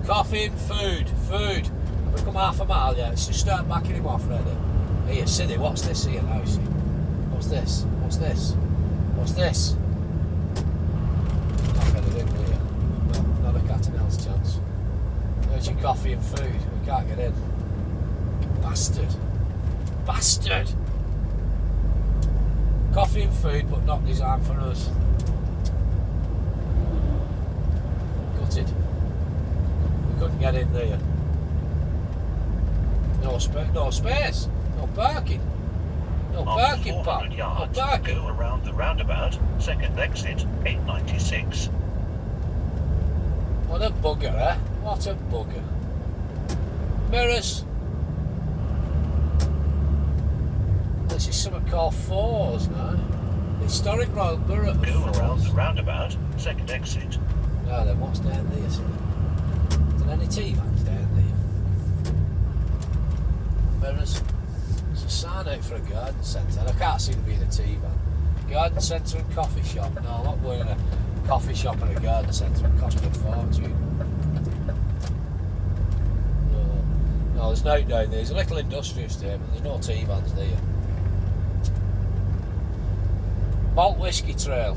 Coffee and food, food. Have we come half a mile yet? Let's just start backing him off, ready? Here, Sidney, what's this here now? What's this? What's this? What's this? Can't get it in here. Not a cat and else chance. There's your coffee and food. We can't get in. Bastard. Bastard! Coffee and food, but not designed for us. Gutted. Couldn't get in there. No space. No parking. No parking, pal. No parking. Go around the roundabout, second exit, 896. What a bugger, eh? What a bugger. Mirrors. This is something called Forres now. Historic Royal Borough of Go Forres. around the roundabout, second exit. Now then, what's down there, sir? Any tea vans down there? Mirrors. There's a sign out for a garden centre. I can't see there being a tea van. Garden centre and coffee shop. No, I'm not going in a coffee shop and a garden centre. It cost me a fortune. No, there's no down there. There's a little industrial estate, but there's no tea vans there. Malt Whiskey Trail.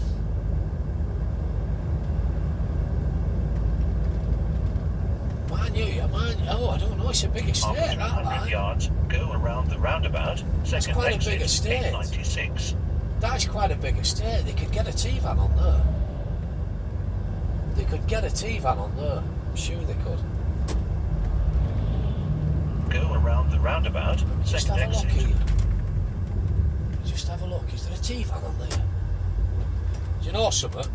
Oh, I don't know, it's a big estate, that 100 line. yards, go around the roundabout, second quite a exit, big estate. 896. That's quite a big estate. They could get a T-van on there. They could get a T-van on there. I'm sure they could. Go around the roundabout, Just second have a look exit. here. Just have a look. Is there a T-van on there? Do you know something?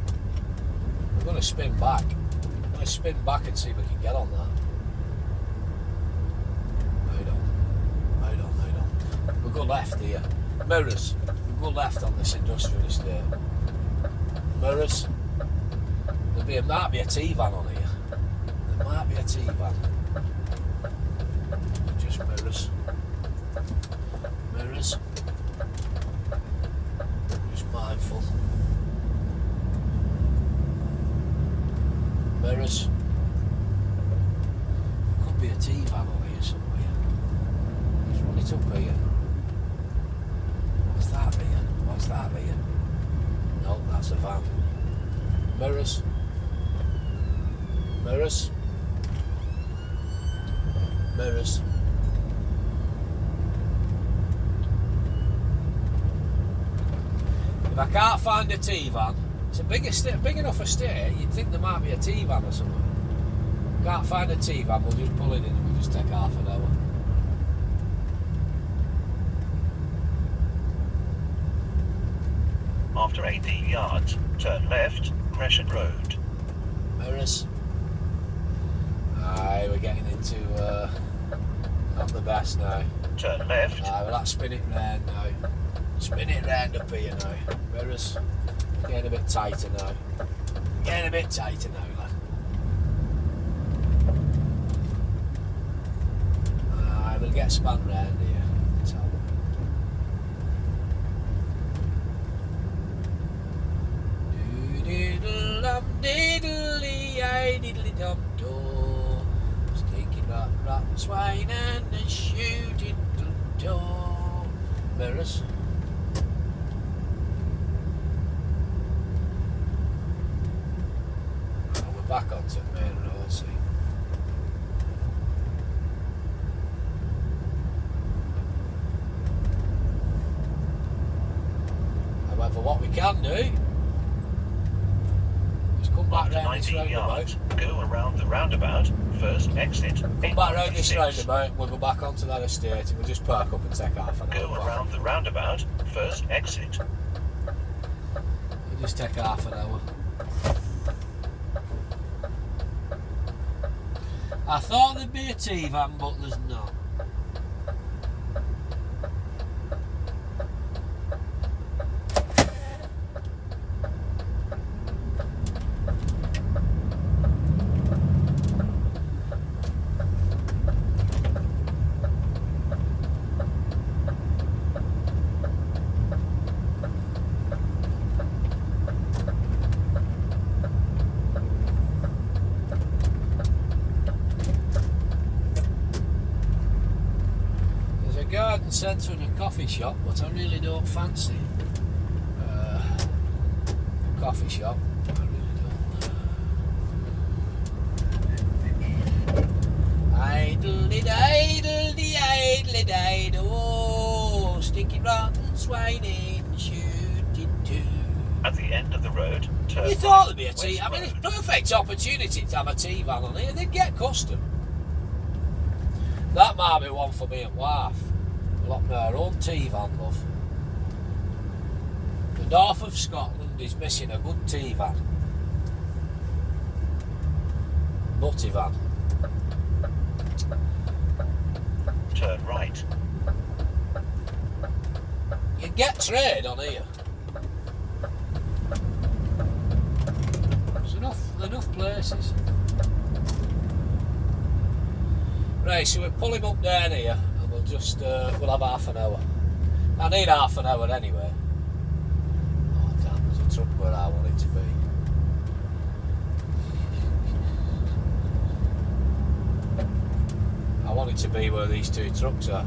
I'm going to spin back. I'm going to spin back and see if we can get on that. Hold on. We'll go left here. Mirrors. We'll go left on this industrial estate. Mirrors. Might be a T-van on here. There might be a T-van. Just mirrors. Mirrors. Just mindful. Mirrors. Could be a T-van on here somewhere. Let's run it up here. What's that here? What's that here? No, that's a van. Mirrors. Mirrors. Mirrors. If I can't find a T-van, it's a big estate, big enough estate, you'd think there might be a T-van or something. Can't find a T-van, we'll just pull it in and we'll just take half an hour. After 18 yards, turn left, Crescent Road. Mirrors. Aye, we're getting into not the best now. Turn left, Aye, well let's spin it round now. Spin it round up here now. Mirrors. Getting a bit tighter now. Getting a bit tighter now, lad. Aye, we'll get spun round here. Let's have a look. Doodle-dum, diddly-ay, diddly-dum-do. Stinking rat, swine and a shooting door. Mirrors. Oh, we're back onto the main road, see. However, what we can do is come back after round this 19 yards, roundabout. go around the roundabout, first exit, Come back round this 896. roundabout, we'll go back onto that estate and we'll just park up and take half an Go hour. around the roundabout, first exit. We'll just take half an hour. I thought there'd be a T-van, but there's not. Garden centre and a coffee shop, but I really don't fancy a coffee shop. I really don't. Idly-idly-idly-idly-dide, oh, stinking rotten swine shooting too. At the end of the road, turn You thought there'd be a right, T. I mean, West it's Road. perfect opportunity to have a T-van on here. They'd get custom. That might be one for me and wife. We'll open our own T-van, love. The north of Scotland is missing a good T-van. Nutty van. Turn right. You get trade on here. There's enough places. Right, so we'll pull him up down here and we'll just we'll have half an hour. I need half an hour anyway. Oh damn, there's a truck where I want it to be. I want it to be where these two trucks are.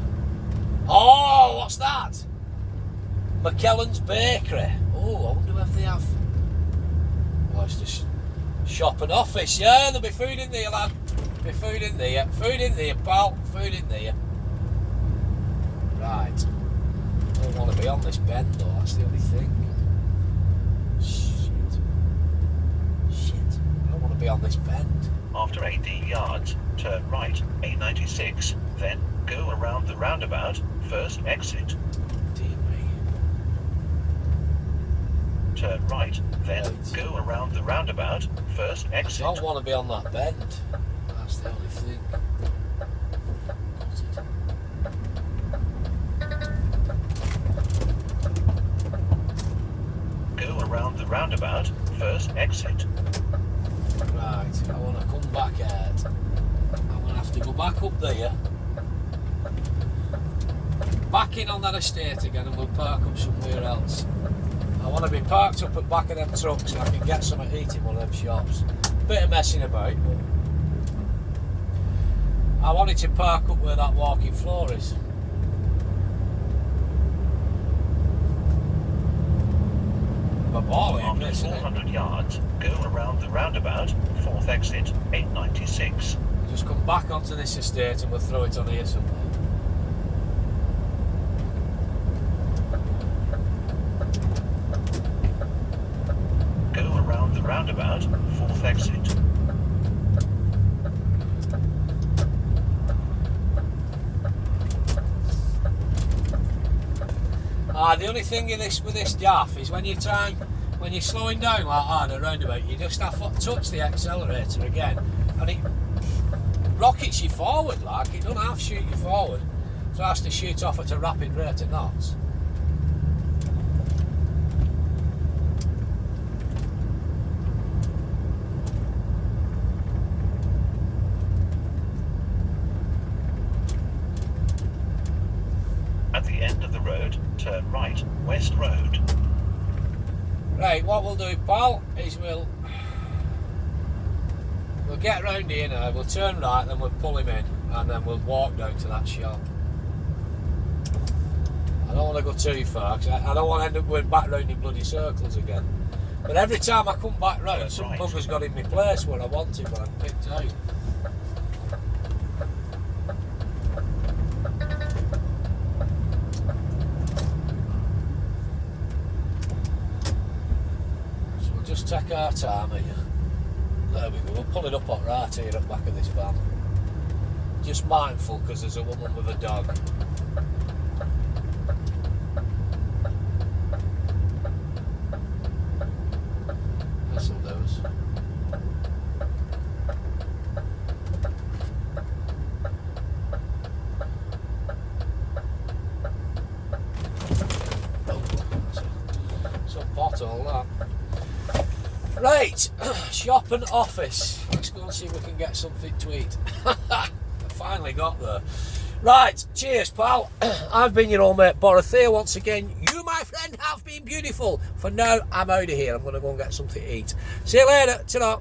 Oh, what's that? McKellen's Bakery. Oh, I wonder if they have. Oh, it's just shop and office. Yeah, there'll be food in there, lad. Be food in there. Food in there, pal. Food in there. Right. don't want to be on this bend though, that's the only thing. Shit. I don't want to be on this bend. After 18 yards, turn right, A96, then go around the roundabout, first exit. Dear me. Turn right, then go around the roundabout, first I exit. don't want to be on that bend. That's the only thing. Go around the roundabout, first exit. Right, I want to come back out. I'm going to have to go back up there. Back in on that estate again and we'll park up somewhere else. I want to be parked up at back of them trucks so I can get something to eat in one of them shops. Bit of messing about, but I wanted to park up where that walking floor is. But ball in, After isn't it? 400 yards, go around the roundabout, fourth exit, 896. Just come back onto this estate and we'll throw it on here somewhere. Go around the roundabout, fourth exit. The only thing with this gaff is when you're slowing down like that at a roundabout, you just have to touch the accelerator again, and it rockets you forward like, it doesn't have to shoot you forward, so it has to shoot off at a rapid rate of knots. At the end of the road, turn right, West Road. Right, what we'll do, pal, is we'll get round here now, we'll turn right, then we'll pull him in, and then we'll walk down to that shop. I don't want to go too far, because I don't want to end up going back round in bloody circles again. But every time I come back round, some bugger's got in my place where I wanted, but I'm picked out. Just take our time here. There we go, we'll pull it up right here at the back of this van. Just mindful because there's a woman with a dog. This'll do us. Oh, some pothole that. Right, shop and office. Let's go and see if we can get something to eat. I finally got there. Right, cheers, pal. I've been your old mate Borathea once again. You, my friend, have been beautiful. For now, I'm out of here. I'm going to go and get something to eat. See you later. Ta-ra.